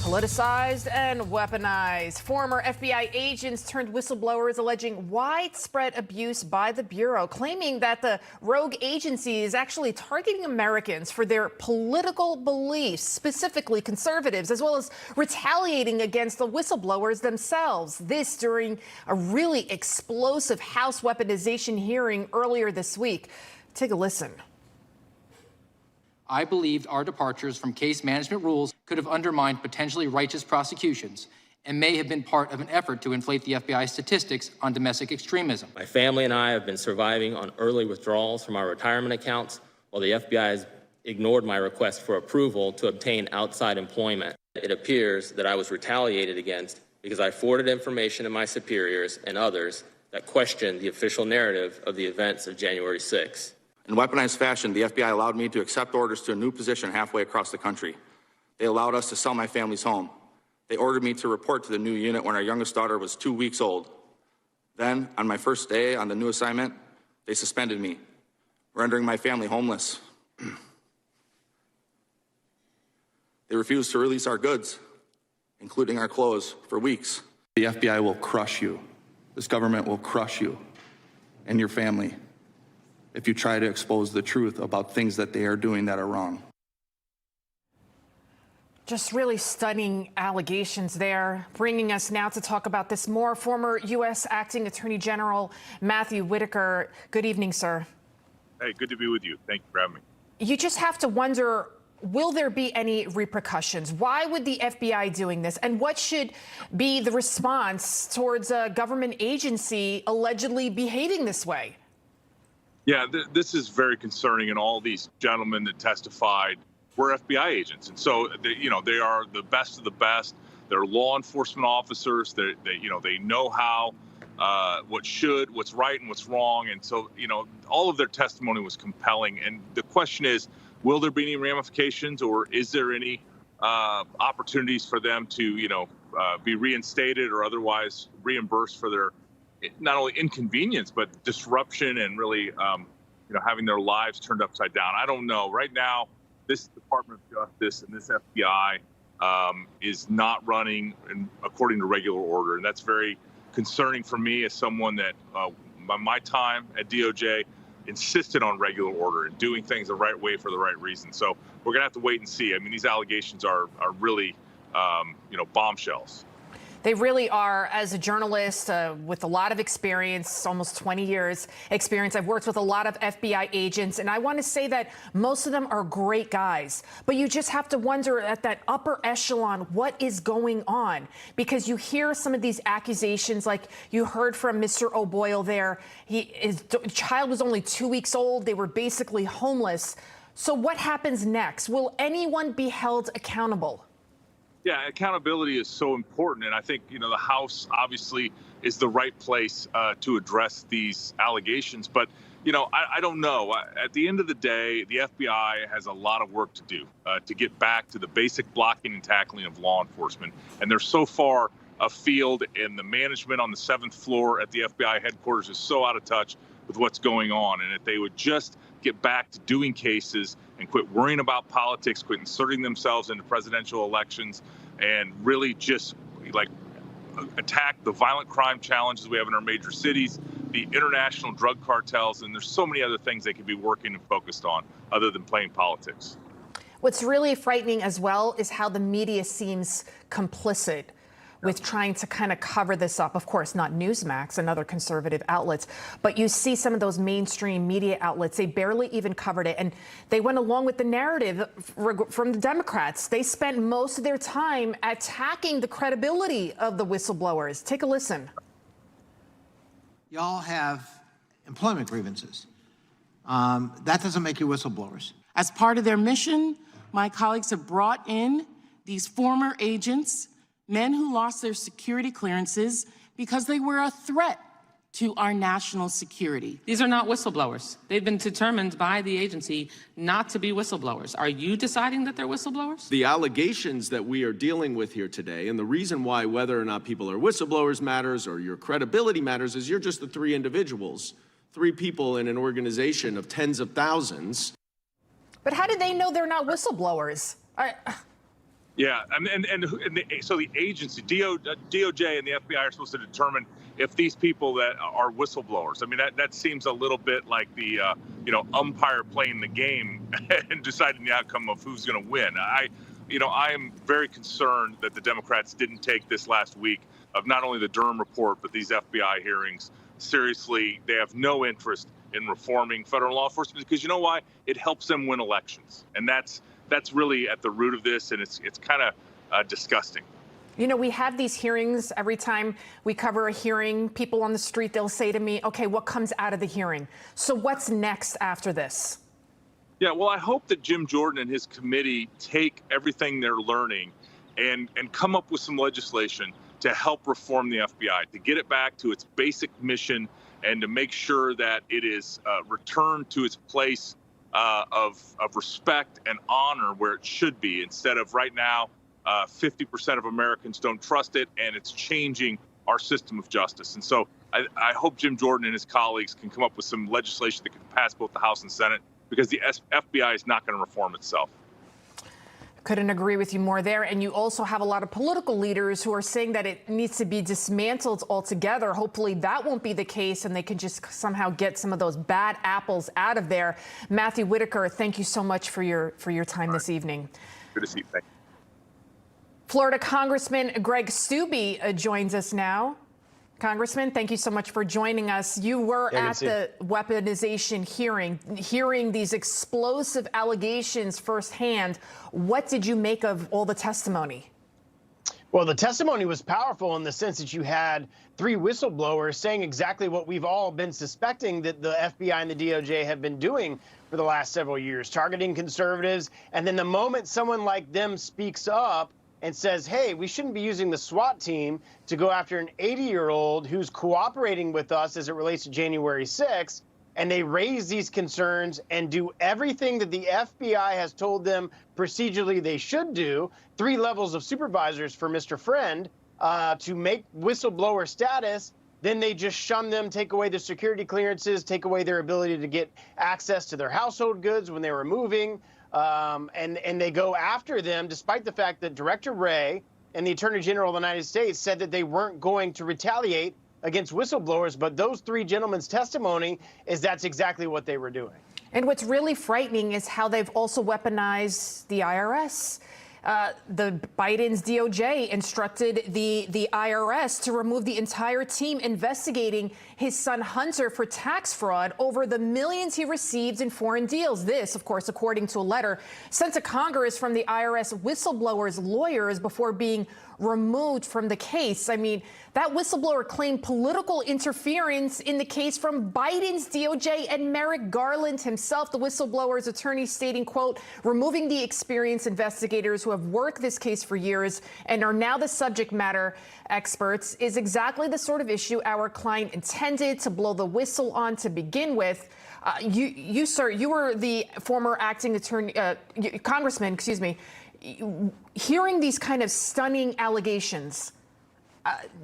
Politicized and weaponized. Former FBI agents turned whistleblowers alleging widespread abuse by the Bureau, claiming that the rogue agency is actually targeting Americans for their political beliefs, specifically conservatives, as well as retaliating against the whistleblowers themselves. This during a really explosive House weaponization hearing earlier this week. Take a listen. I believed our departures from case management rules could have undermined potentially righteous prosecutions and may have been part of an effort to inflate the FBI's statistics on domestic extremism. My family and I have been surviving on early withdrawals from our retirement accounts, while the FBI has ignored my request for approval to obtain outside employment. It appears that I was retaliated against because I forwarded information to my superiors and others that questioned the official narrative of the events of January 6th. In weaponized fashion, the FBI allowed me to accept orders to a new position halfway across the country. They allowed us to sell my family's home. They ordered me to report to the new unit when our youngest daughter was 2 weeks old. Then, on my first day on the new assignment, they suspended me, rendering my family homeless. They refused to release our goods, including our clothes, for weeks. The FBI will crush you. This government will crush you and your family if you try to expose the truth about things that they are doing that are wrong. Just really stunning allegations there. Bringing us now to talk about this more, former U.S. Acting Attorney General Matthew Whitaker. Good evening, sir. Hey, good to be with you. Thank you for having me. You just have to wonder, will there be any repercussions? Why would the FBI doing this? And what should be the response towards a government agency allegedly behaving this way? Yeah, this is very concerning, and all these gentlemen that testified were FBI agents, and so they are the best of the best. They're law enforcement officers. They know how, what's right and what's wrong, and so all of their testimony was compelling. And the question is, will there be any ramifications, or is there any opportunities for them to be reinstated or otherwise reimbursed for their not only inconvenience, but disruption and really, having their lives turned upside down? I don't know. Right now, this Department of Justice and this FBI is not running according to regular order. And that's very concerning for me as someone that, by my time at DOJ, insisted on regular order and doing things the right way for the right reason. So we're going to have to wait and see. I mean, these allegations are really, bombshells. They really are. As a journalist with a lot of experience, almost 20 years experience, I've worked with a lot of FBI agents, and I want to say that most of them are great guys. But you just have to wonder at that upper echelon, what is going on? Because you hear some of these accusations, like you heard from Mr. O'Boyle there. His child was only 2 weeks old. They were basically homeless. So what happens next? Will anyone be held accountable? Yeah, accountability is so important, and I think the House obviously is the right place to address these allegations. But I don't know. At the end of the day, the FBI has a lot of work to do to get back to the basic blocking and tackling of law enforcement, and they're so far afield, and the management on the 7th floor at the FBI headquarters is so out of touch with what's going on. And if they would just get back to doing cases and quit worrying about politics, quit inserting themselves into presidential elections, and really just attack the violent crime challenges we have in our major cities, the international drug cartels, and there's so many other things they could be working and focused on other than playing politics. What's really frightening as well is how the media seems complicit with trying to kind of cover this up. Of course, not Newsmax and other conservative outlets, but you see some of those mainstream media outlets, they barely even covered it. And they went along with the narrative from the Democrats. They spent most of their time attacking the credibility of the whistleblowers. Take a listen. Y'all have employment grievances. That doesn't make you whistleblowers. As part of their mission, my colleagues have brought in these former agents, men who lost their security clearances because they were a threat to our national security. These are not whistleblowers. They've been determined by the agency not to be whistleblowers. Are you deciding that they're whistleblowers? The allegations that we are dealing with here today, and the reason why whether or not people are whistleblowers matters or your credibility matters, is you're just the 3 individuals, 3 people in an organization of tens of thousands. But how did they know they're not whistleblowers? Yeah, so the agency, DOJ and the FBI are supposed to determine if these people that are whistleblowers. I mean, that seems a little bit like the umpire playing the game and deciding the outcome of who's going to win. I am very concerned that the Democrats didn't take this last week of not only the Durham report but these FBI hearings seriously. They have no interest in reforming federal law enforcement because you know why? It helps them win elections, and that's really at the root of this, and it's kind of disgusting. You know, we have these hearings. Every time we cover a hearing, people on the street, they'll say to me, okay, what comes out of the hearing? So what's next after this? Yeah, well, I hope that Jim Jordan and his committee take everything they're learning and come up with some legislation to help reform the FBI, to get it back to its basic mission and to make sure that it is returned to its place of respect and honor where it should be, instead of right now 50% of Americans don't trust it, and it's changing our system of justice. And so I hope Jim Jordan and his colleagues can come up with some legislation that can pass both the House and Senate, because the FBI is not going to reform itself. Couldn't agree with you more there. And you also have a lot of political leaders who are saying that it needs to be dismantled altogether. Hopefully that won't be the case and they can just somehow get some of those bad apples out of there. Matthew Whitaker, thank you so much for your time this evening. Good to see you. Thank you. Florida Congressman Greg Steube joins us now. Congressman, thank you so much for joining us. You were at the weaponization hearing these explosive allegations firsthand. What did you make of all the testimony? Well, the testimony was powerful in the sense that you had three whistleblowers saying exactly what we've all been suspecting that the FBI and the DOJ have been doing for the last several years, targeting conservatives. And then the moment someone like them speaks up and says, hey, we shouldn't be using the SWAT team to go after an 80-year-old who's cooperating with us as it relates to January 6th, and they raise these concerns and do everything that the FBI has told them procedurally they should do, 3 levels of supervisors for Mr. Friend, to make whistleblower status, then they just shun them, take away their security clearances, take away their ability to get access to their household goods when they were moving. And they go after them, despite the fact that Director Wray and the Attorney General of the United States said that they weren't going to retaliate against whistleblowers. But those 3 gentlemen's testimony is that's exactly what they were doing. And what's really frightening is how they've also weaponized the IRS. The Biden's DOJ instructed the IRS to remove the entire team investigating his son Hunter for tax fraud over the millions he received in foreign deals. This, of course, according to a letter sent to Congress from the IRS whistleblowers' lawyers before being removed from the case. I mean, that whistleblower claimed political interference in the case from Biden's DOJ and Merrick Garland himself, the whistleblower's attorney, stating, quote, removing the experienced investigators who have worked this case for years and are now the subject matter experts is exactly the sort of issue our client intended to blow the whistle on to begin with. You, sir, you were the former acting attorney, congressman, excuse me. Hearing these kind of stunning allegations,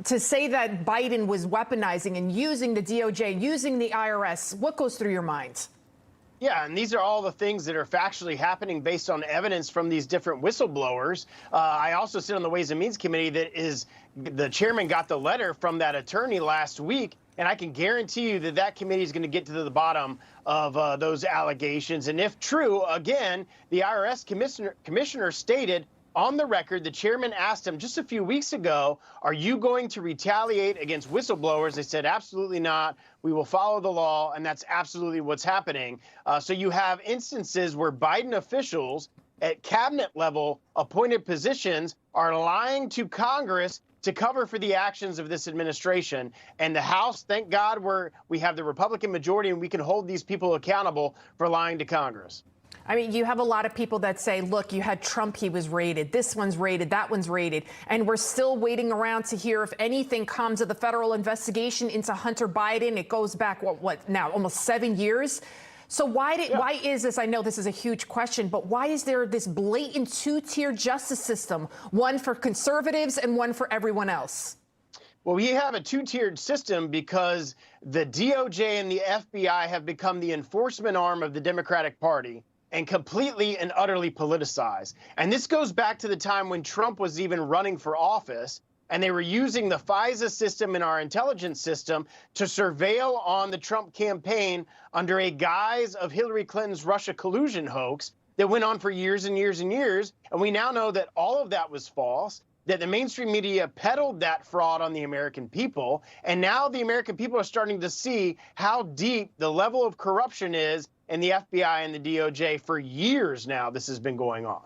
to say that Biden was weaponizing and using the DOJ, using the IRS, what goes through your mind? Yeah, and these are all the things that are factually happening based on evidence from these different whistleblowers. I also sit on the Ways and Means Committee the chairman got the letter from that attorney last week, and I can guarantee you that that committee is going to get to the bottom of those allegations. And if true, again, the IRS commissioner stated on the record, the chairman asked him just a few weeks ago, are you going to retaliate against whistleblowers? They said, absolutely not. We will follow the law, and that's absolutely what's happening. So you have instances where Biden officials at cabinet level appointed positions are lying to Congress to cover for the actions of this administration. And the House, thank God, we have the Republican majority and we can hold these people accountable for lying to Congress. I mean, you have a lot of people that say, look, you had Trump, he was raided, this one's raided, that one's raided, and we're still waiting around to hear if anything comes of the federal investigation into Hunter Biden. It goes back, what now, almost 7 years? So why is this, I know this is a huge question, but why is there this blatant 2-tier justice system, one for conservatives and one for everyone else? Well, we have a 2-tiered system because the DOJ and the FBI have become the enforcement arm of the Democratic Party. and completely and utterly politicized. And this goes back to the time when Trump was even running for office, and they were using the FISA system in our intelligence system to surveil on the Trump campaign under a guise of Hillary Clinton's Russia collusion hoax that went on for years and years and years. And we now know that all of that was false, that the mainstream media peddled that fraud on the American people. And now the American people are starting to see how deep the level of corruption is in the FBI and the DOJ. For years now, this has been going on.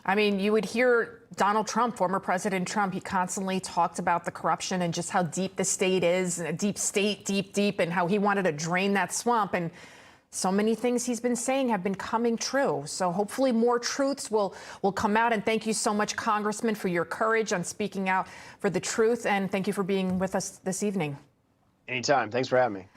I mean, you would hear Donald Trump, former President Trump, he constantly talked about the corruption and just how deep the state is, a deep state, deep, and how he wanted to drain that swamp. And so many things he's been saying have been coming true. So hopefully more truths will come out. And thank you so much, Congressman, for your courage on speaking out for the truth. And thank you for being with us this evening. Anytime. Thanks for having me.